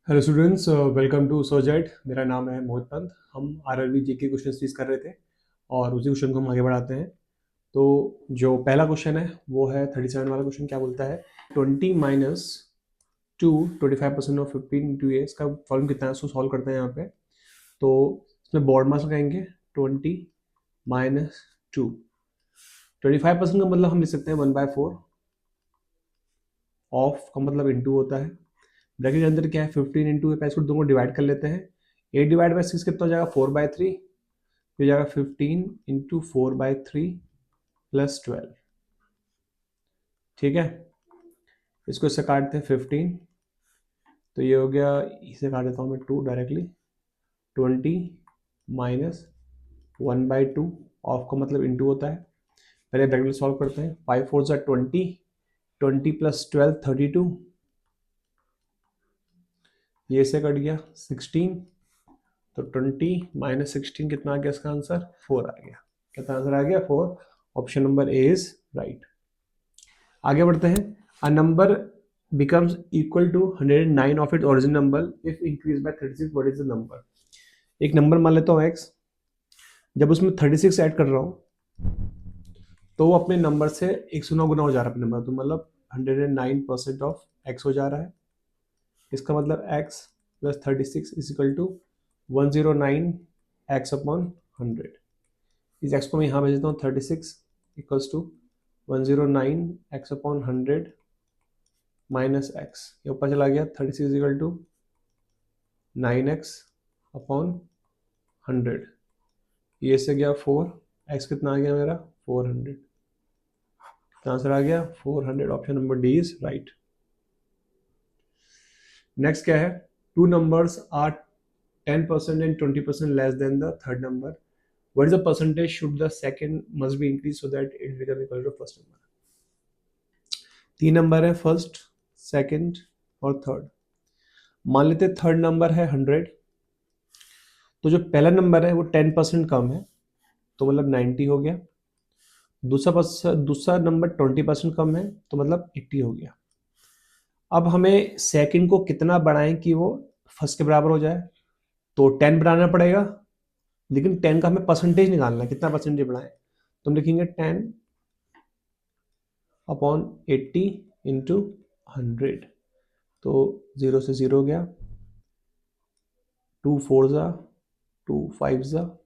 Hello students, welcome to सोजेट। मेरा नाम है मोहित पंत। हम आरआरबी जीके क्वेश्चन सीरीज कर रहे थे और उसी क्वेश्चन को हम आगे बढ़ाते हैं। तो जो पहला क्वेश्चन है वो है 37 वाला क्वेश्चन। क्या बोलता है? 20 माइनस 2 25% ऑफ 15 इंटू ए। इसका फॉर्म कितना है उसको सॉल्व करते हैं यहाँ पे। तो इसमें बोर्ड मास लगाएंगे 20 माइनस 2। 25% का मतलब हम लिख सकते हैं 1/4 ऑफ का मतलब इंटू होता है। ब्रैकेट के अंदर क्या है 15 इंटू है, इसको दोनों डिवाइड कर लेते हैं। 8 डिवाइड बाई 6 कितना हो जाएगा 4/3। हो जाएगा 15 इंटू 4/3 प्लस 12। ठीक है, इसको इससे काटते हैं 15, तो ये हो गया, इसे काट देता हूँ मैं 2 डायरेक्टली। 20 माइनस 1/2 ऑफ का मतलब इंटू होता है। पहले ब्रैकेट में सॉल्व करते हैं। 5 4 ज़ा 20, 20 प्लस 12 32। ये से कट गया 16, तो 20 माइनस 16 कितना आ गया? इसका आंसर 4 आ गया। कितना आंसर आ गया? 4। Option number A is right. आगे बढ़ते हैं। A number becomes equal to 109 of its original number if increased by 36. what is the number? एक नंबर मान लेता हूँ x। जब उसमें 36 ऐड कर रहा हूँ तो वो अपने नंबर से 109 गुना हो जा रहा है अपने नंबर, तो मतलब 109% ऑफ x हो जा रहा है। इसका मतलब x plus 36 is equal to 109 x upon 100। इस x को मैं यहाँ भेज देता हूँ 36 equals to 109 x upon 100 minus x। ये ऊपर चला गया 36 इक्वल टू 9x अपॉन 100। ये से गया 4, x कितना आ गया मेरा 400। आंसर आ गया 400। Option number D is right. Next क्या है? Two numbers are 10% and 20% less than the third number. What is the percentage should the second must be increase so that it become equal to first number? 3 number है, first, second और third. मान लेते third number है 100, तो जो पहला number है वो 10% कम है, तो मतलब 90 हो गया। दूसरा नंबर 20% कम है, तो मतलब 80 हो गया। अब हमें सेकंड को कितना बढ़ाएं कि वो फर्स्ट के बराबर हो जाए? तो 10 बढ़ाना पड़ेगा, लेकिन 10 का हमें परसेंटेज निकालना है, कितना परसेंटेज बढ़ाएं। तो हम लिखेंगे 10 अपॉन 80 इंटू 100। तो 0 से 0 हो गया, 2 4 ज़ा 2 5 ज़ा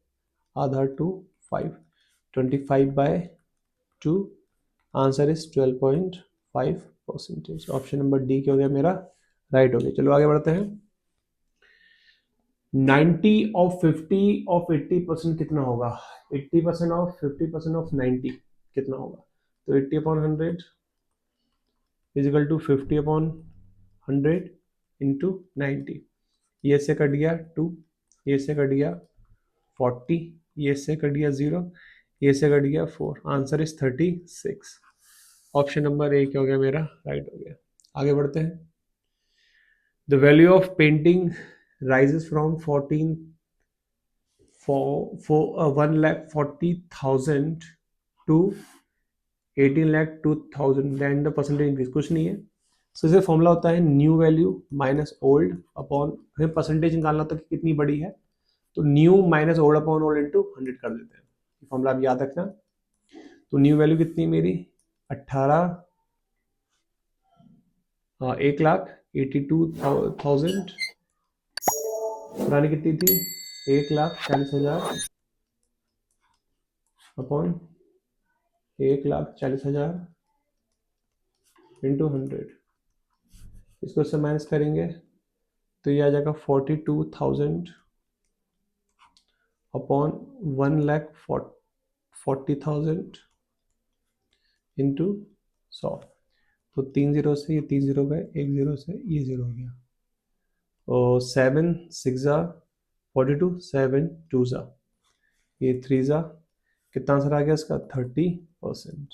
आधा 2 5, 25/2। Answer is 12.5%। Option number D क्या हो गया मेरा? राइट हो गया। चलो आगे बढ़ते हैं। 90 ऑफ 50 ऑफ 80% कितना होगा? 80% ऑफ 50% ऑफ 90 कितना होगा? तो 80 upon 100 is equal to 50 upon 100 into 90। ये से कट गया 2, ये से कट गया 40, ये से कट गया 0, ये से कट गया 4। Answer is 36। Option number A क्या हो गया मेरा? राइट हो गया। आगे बढ़ते हैं। The value of painting raises from 1,40,000 to 18,02,000, then the percentage increase. कुछ नहीं है, so इसका फॉर्मूला होता है new value minus old upon, हमें परसेंटेज निकालना होता है कि कितनी बड़ी है, तो new minus old upon old into 100 कर देते हैं। फॉर्मूला आप याद रखना। तो न्यू वैल्यू कितनी मेरी 18, 1,82,000। पुरानी कितनी थी 1,40,000 अपॉन 1,40,000 इंटू 100। इसको इससे माइनस करेंगे तो ये आ जाएगा 42,000 अपॉन 1,40,000 इंटू 100। तो 3 जीरो से ये 3 जीरो गए, 1 जीरो से ये 0 हो गया। और 7 6 ज़ा 42, 7 2 ज़ा ये 3 ज़ा। कितना आंसर आ गया इसका? 30%।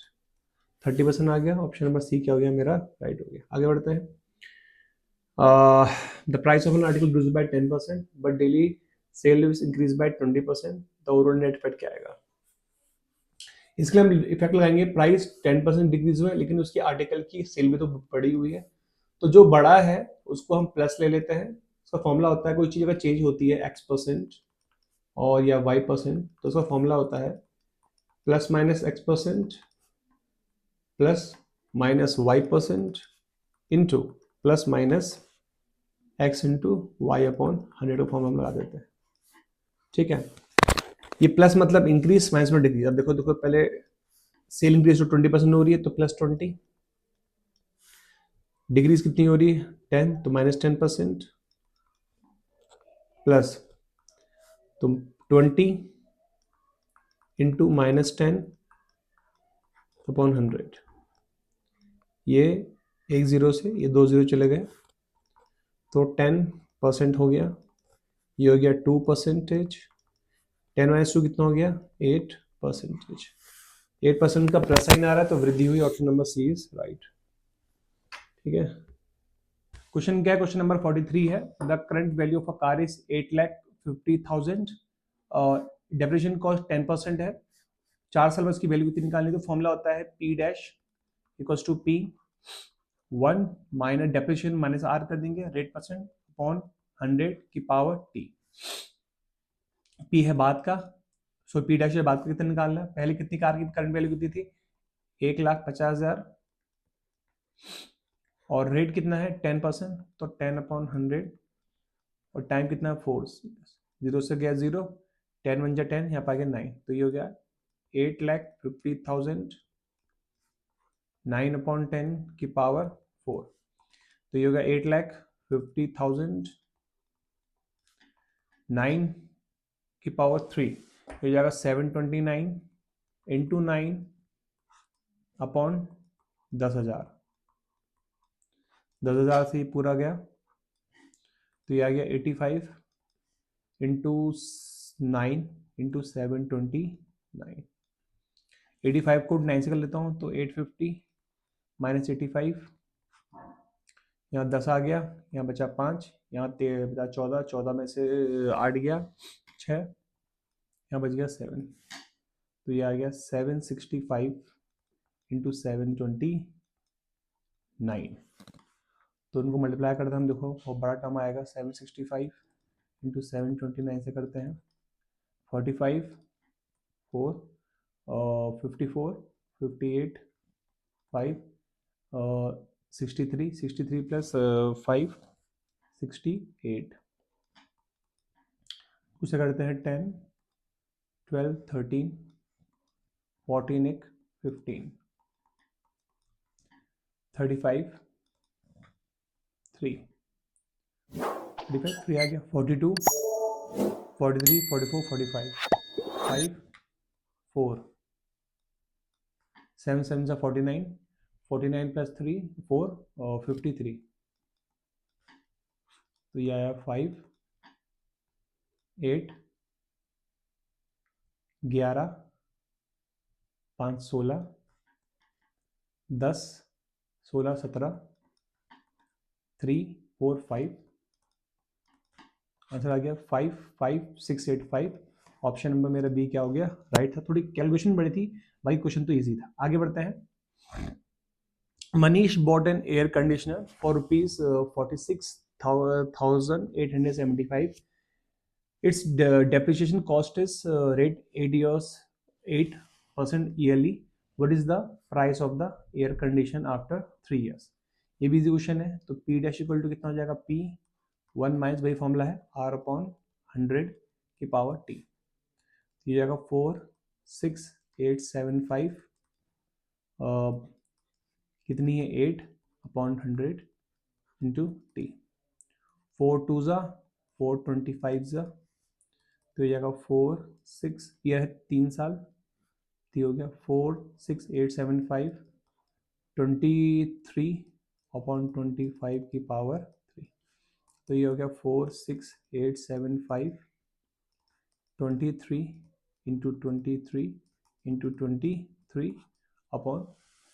30% आ गया। ऑप्शन नंबर सी क्या हो गया मेरा? राइट हो गया। आगे बढ़ते हैं। The price of an article decrease by 10% but daily cell is increase by 20%, the overall net effect क्या आएगा? इसके लिए हम इफेक्ट लगाएंगे प्राइस 10% डिक्रीज हुआ है, लेकिन उसकी आर्टिकल की सेल भी तो बढ़ी हुई है, तो जो बड़ा है उसको हम प्लस ले लेते हैं उसका फॉर्मूला होता है, कोई चीज़ अगर चेंज होती है x% और या y%, तो उसका फॉर्मूला होता है +-x% +-y% into +-x into y upon 100 का फॉर्मूला हम लगा देते हैं। ठीक है, ये प्लस मतलब इंक्रीज, माइनस में डिक्रीज। अब देखो देखो पहले सेल इंक्रीज तो 20% हो रही है तो +20, डिक्रीज कितनी हो रही है 10 तो -10%, प्लस तो 20 इंटू -10 अपॉन 100। ये एक जीरो से ये 2 जीरो चले गए तो 10% हो गया, ये हो गया 2%, 10 - 2 कितना हो गया 8%। 8% का प्लस साइन आ रहा है तो वृद्धि हुई, option number C is right. ठीक है, क्वेश्चन क्या है, क्वेश्चन नंबर 43 है, the current value of a car is 8,50,000, depreciation cost 10% है, 4 साल में उसकी वैल्यू कितनी निकालनी, तो फॉर्मूला होता है P dash equals to P1 minus depreciation minus R कर देंगे रेट परसेंट अपॉन 100 की पावर T। P है बाद का, सो P डैश है बाद का कितना निकालना है, पहले कितनी कार की करंट वैल्यू कितनी थी 1,50,000 और रेट कितना है 10%, तो 10/100 और टाइम कितना है 4, 0 से गया 0, 10 1 जा 10, यहाँ पर आ गया 9, तो ये हो गया 8,50,000 9/10 की पावर 4, तो ये होगा 8,50,000 9 की पावर 3, तो ये जाएगा 729 इंटू 9 अपॉन 10,000, 10,000 से पूरा गया तो ये आ गया 85 इंटू 9 इंटू 729, 85 को 9 से कर लेता हूँ तो 850 माइनस 85, यहाँ 10 आ गया, यहाँ बचा 5, यहाँ बचा 14, 14 में से 8 गया 6, यहाँ बच गया 7, तो ये आ गया 765 इंटू 729, तो उनको मल्टीप्लाई करते हैं हम, देखो बहुत बड़ा टर्म आएगा 765 इंटू 729 से करते हैं 45 4 54 58 5 63 63 प्लस 5 68, उसे करते हैं 10 12 13 14 एक 15 35 3 35 3 आ गया 42 43 44 45 5 4 7 7 जा 49 49 प्लस 3 4 53, तो ये आया 5 8 11 5 16 10 16 17 3 4 5, आंसर आ गया 5 5 6 8 5, ऑप्शन नंबर मेरा बी क्या हो गया राइट था। थोड़ी कैलकुलेशन बड़ी थी, बाकी क्वेश्चन तो इजी था। आगे बढ़ते हैं, Manish bought an air conditioner for rupees 46,875. Its depreciation cost is rate 8 years 8% yearly. What is the price of the air conditioner after 3 years? ये भी क्वेश्चन है, तो P डैश इक्वल टू कितना हो जाएगा P1 माइनस वही formula है R upon 100 की पावर T, ये जाएगा 46875 कितनी है 8/100 इंटू टी, 4 2 ज़ा 425 ज़ा, तो ये जाएगा 4 6, यह है 3 साल, तो ये हो गया 46875 23/25 की पावर 3, तो ये हो गया 46875 23 इंटू 23 इंटू 23 अपॉन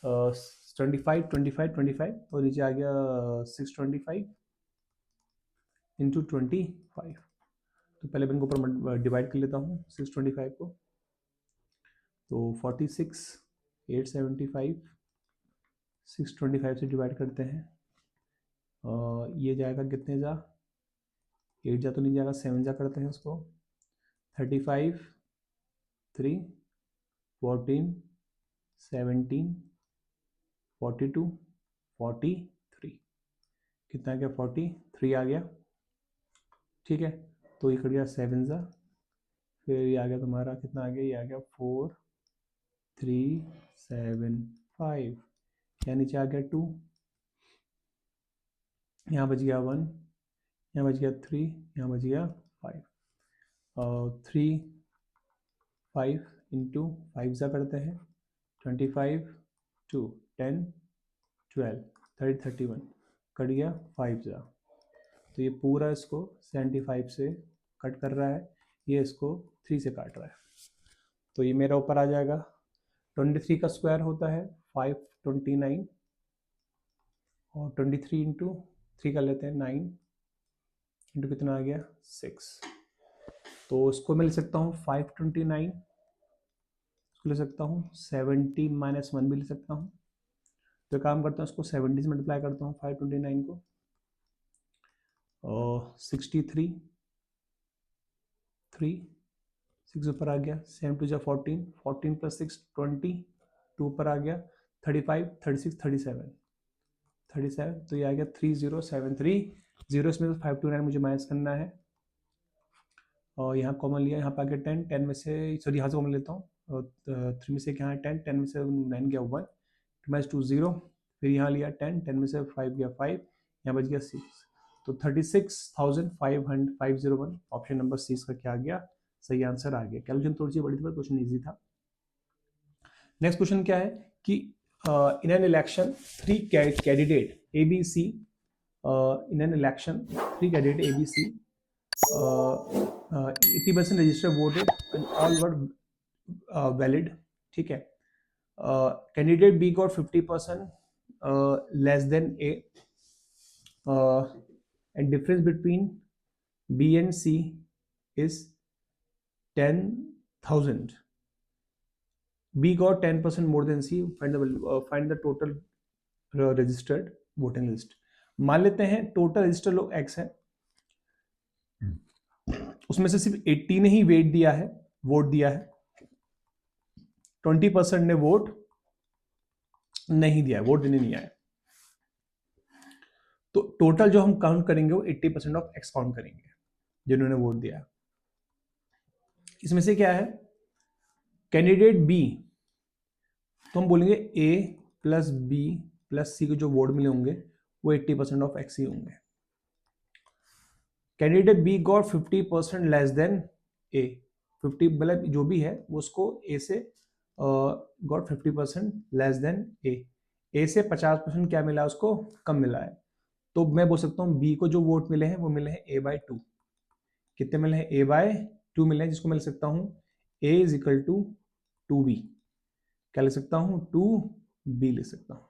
25 25 25, और नीचे आ गया 625 इंटू 25, तो पहले मैं इनको ऊपर डिवाइड कर लेता हूँ 625 को, तो 46,875 625 से डिवाइड करते हैं, ये जाएगा कितने जा 8 जा तो नहीं जाएगा, 7 जा करते हैं उसको, 35, 3, 14, 17, 42, 43, कितना आ गया 43 आ गया। ठीक है, तो ये कट गया 7 जा, फिर ये आ गया तुम्हारा कितना आ गया, ये आ गया 4, 3, 7, 5, यहाँ नीचे आ गया 2, यहाँ बच गया 1, यहाँ बच गया 3, यहाँ बच गया 5, और 3, 5 इंटू 5 जा करते हैं, 25, 2, 10, 12, 30, 31, कट गया 5 जा, तो ये पूरा इसको 75 से कट कर रहा है, ये इसको 3 से काट रहा है, तो ये मेरा ऊपर आ जाएगा 23 का स्क्वायर होता है 529, और 23 इंटू 3 कर लेते हैं 9 इंटू कितना आ गया 6, तो इसको मैं लिख सकता हूँ 529, इसको लिख सकता हूँ 70 माइनस 1 भी लिख सकता हूँ, तो काम करता हूँ इसको 70 से मल्टीप्लाई करता हूँ 529 को, और 63, 3, 6 ऊपर आ गया, 7 2 जा 14, 14 प्लस 6 20, 2 ऊपर आ गया 35, 36, 37, 37, तो ये आ गया 3073, 0 इसमें 529 मुझे माइनस करना है, और यहाँ कॉमन लिया, यहाँ पे आ गया 10, 10 में से सॉरी यहाँ से कॉमन लेता हूँ, 3 में से यहाँ 10, 10 में से 9 गया 1, माइनस 2 0, फिर यहाँ लिया 10, 10 में से 5 गया 5, यहाँ बच गया 6, तो 36,501, ऑप्शन नंबर सी इसका क्या आ गया, सही आंसर आ गया। कैलकुलेशन थोड़ी सी बड़ी थी पर क्वेश्चन इजी था। नेक्स्ट क्वेश्चन क्या है कि in an election 3 candidate ABC, in an election 3 candidate ABC, 80% registered voted and all were valid, ठीक है, candidate B got 50% less than A, and difference between B and C is 10,000. B got 10% more than C. Find the total registered voting list. मान लेते हैं total register लोग X है, उसमें से सिर्फ 80 ने ही वोट दिया है, 20% ने वोट नहीं दिया है, वोट देने नहीं आए, तो टोटल जो हम काउंट करेंगे वो 80% ऑफ X काउंट करेंगे जिन्होंने वोट दिया। इसमें से क्या है कैंडिडेट B, तो हम बोलेंगे A plus B plus C को जो वोट मिले होंगे वो 80% ऑफ X ही होंगे। Candidate B got 50% less than A, 50 मतलब जो भी है वो उसको A से गॉट 50% लेस देन A से 50% क्या मिला उसको कम मिला है, तो मैं बोल सकता हूँ B को जो वोट मिले हैं वो मिले हैं A/2, कितने मिले हैं A/2 मिले हैं, जिसको मैं लिख सकता हूँ A is equal to 2B, क्या लिख सकता हूँ 2B लिख सकता हूँ।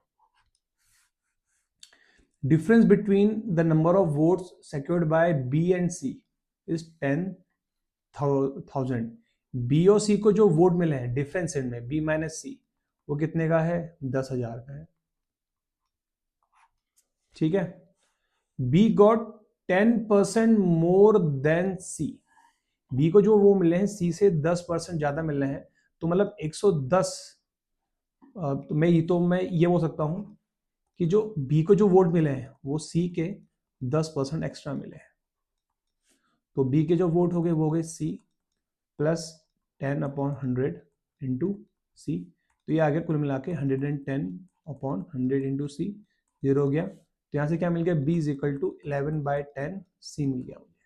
Difference between the number of votes secured by B and C is 10,000. B और C को जो वोट मिले हैं डिफरेंस में B माइनस C वो कितने का है 10,000 का है, ठीक है। B got 10% more than C, B को जो वो मिले हैं C से 10% ज्यादा मिल रहे हैं, तो मतलब 110, तो मैं ये बोल सकता हूं कि जो B को जो वोट मिले हैं वो C के 10% एक्स्ट्रा मिले हैं, तो B के जो वोट हो गए वो हो गए C प्लस 10/100 इंटू C, तो ये आ गया कुल मिला के 110/100 इंटू C, 0 हो गया, तो यहाँ से क्या मिल गया B is equal to 11/10 C मिल गया मुझे,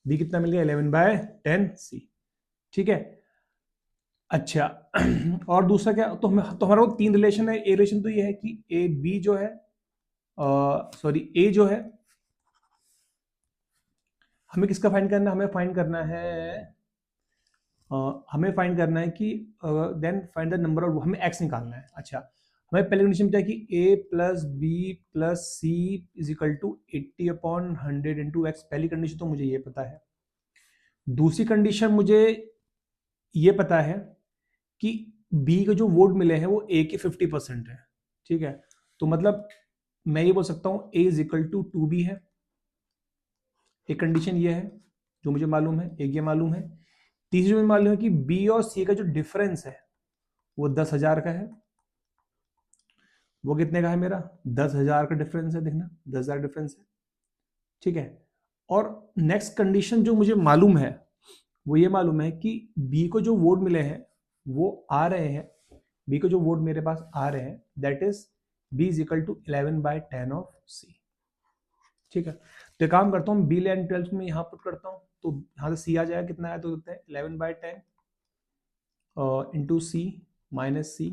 B कितना मिल गया 11/10 C, ठीक है। अच्छा और दूसरा क्या, तो हमारा 3 रिलेशन है, ए रिलेशन तो ये है कि ए बी जो है सॉरी ए जो है हमें किसका फाइंड करना है, हमें फाइंड करना है कि then find the number of, हमें एक्स निकालना है। अच्छा हमें पहले कंडीशन क्या है कि A plus B plus C is equal to 80/100 into x, पहली कंडीशन तो मुझे ये पता है। दूसरी कंडीशन मुझे ये पता है कि बी के जो वोट मिले हैं वो ए के 50% है, ठीक है, तो मतलब मैं ये बोल सकता हूं ए इज इक्वल टू 2B है, एक कंडीशन ये है जो मुझे मालूम है, एक ये मालूम है। तीसरी जो मुझे मालूम है कि बी और सी का जो डिफरेंस है वो 10,000 का है। वो कितने का है मेरा? 10,000 का डिफरेंस है, देखना 10,000 डिफरेंस है, ठीक है। और नेक्स्ट कंडीशन जो मुझे मालूम है वो ये मालूम है कि बी को जो वोट मिले हैं वो आ रहे हैं, बी को जो वोट मेरे पास आ रहे हैं that is B is equal to 11/10 of C, ठीक है। तो काम करता हूँ, बी एंड 12 में यहाँ पुट करता हूँ, तो यहाँ से सी आ जाएगा, कितना आया तो देते हैं 11/10 into C minus C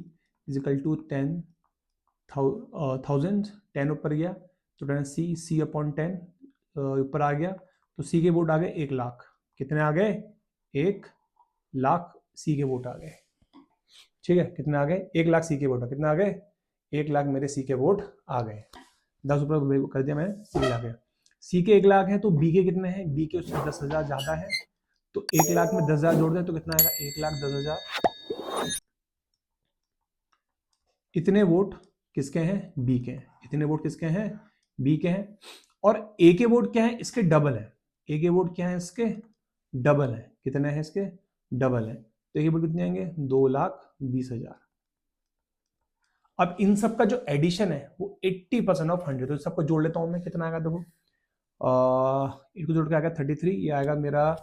is equal to 10,000, 10 ऊपर गया तो 10 सी अपॉन 10 ऊपर आ गया, तो सी के वोट आ गए 1,00,000। कितने आ गए? 1,00,000 सी के वोट आ गए, ठीक है। कितने आ गए? 1,00,000 सी के वोट, कितने आ गए? 1,00,000 मेरे सी के वोट आ गए। 10 ऊपर कर दिया मैंने, सी आ गया। सी के 1,00,000 है तो बी के कितने हैं? बी के उससे 10,000 ज्यादा है, तो 1,00,000 में 10,000 जोड़ दें तो कितना आएगा? 1,10,000। इतने वोट किसके हैं? बी के हैं। इतने वोट किसके हैं? बी के हैं। और ए के वोट क्या है? इसके डबल है। ए के वोट क्या है? इसके डबल है। कितने हैं इसके? डबल है। तो ए के वोट कितने आएंगे? 2,20,000। अब इन सब का जो एडिशन है वो 80% ऑफ 100, तो सबको जोड़ लेता हूं मैं, कितना आएगा देखो, इनको जोड़ के आएगा 33, ये आएगा मेरा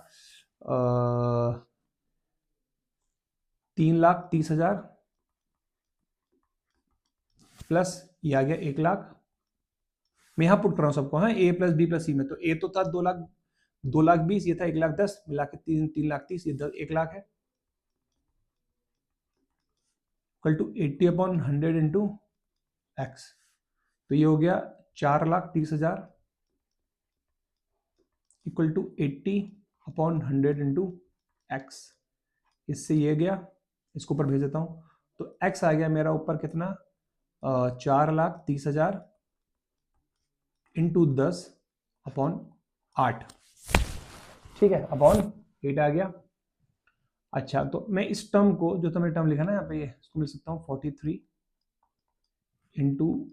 3,30,000 प्लस ये आ गया 1,00,000। मैं यहाँ पुट कर रहा हूँ सबको, हाँ, ए प्लस बी प्लस सी में, तो ए तो था 2,20,000, ये था 1,10,000, मिला के 3,30,000, ये 1,00,000 है, इक्वल टू 80/100 इंटू एक्स, तो ये हो गया 4,30,000 इक्वल टू 80/100 इंटू एक्स। इससे ये गया, इसको ऊपर भेज देता हूँ, तो एक्स आ गया मेरा ऊपर कितना? 4,30,000 इंटू 10/8, ठीक है, अपॉन 8 आ गया। अच्छा, तो मैं इस टर्म को, जो तो मैंने टर्म लिखा ना यहाँ पे, ये इसको मिल सकता हूँ 43 इंटू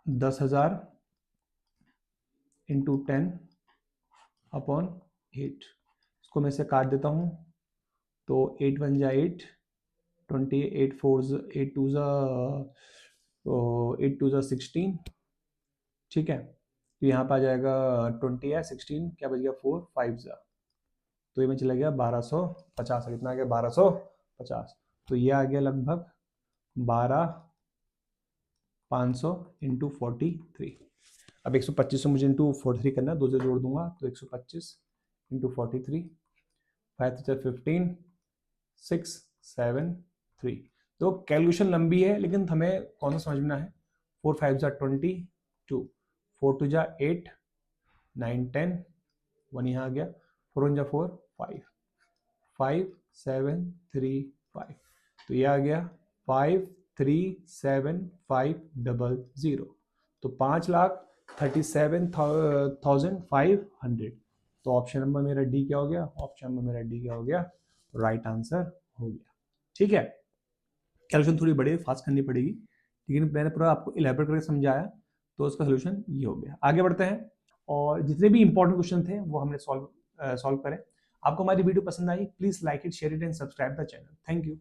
10,000 इंटू 10/8, इसको मैं से काट देता हूँ, तो 8 1 जा 8, 20, 8 4 8 2 जा 8 2 जा 16, ठीक है। तो यहाँ पे आ जाएगा 20 है, 16 क्या बच गया? 4 5 जा, तो ये में चला गया 1,250। कितना आ गया? 1,250। तो ये आ गया लगभग 12,500 इंटू 43। अब 125 से मुझे इंटू 43 करना है, 2 से जोड़ दूंगा, तो 125 इंटू 43, 5 15 6 7 3। तो कैलकुलेशन लंबी है लेकिन हमें कौन सा समझना है? 4 5 जा 22, 4 2 जा 8, 9 10, 1 यहाँ आ गया, 4 1 जा 4 5, 5 7 3 5, तो ये आ गया 5,375,000, तो 5,37,500। तो ऑप्शन नंबर मेरा डी क्या हो गया? ऑप्शन नंबर मेरा डी क्या हो गया? राइट आंसर हो गया, ठीक है। कैलकुलेशन थोड़ी बड़ी फास्ट करनी पड़ेगी, लेकिन मैंने पूरा आपको इलेबोरेट करके समझाया, तो उसका सोल्यूशन ये हो गया। आगे बढ़ते हैं, और जितने भी इंपॉर्टेंट क्वेश्चन थे वो हमने सॉल्व करें। आपको हमारी वीडियो पसंद आई, please like it, share it and subscribe the channel. Thank you.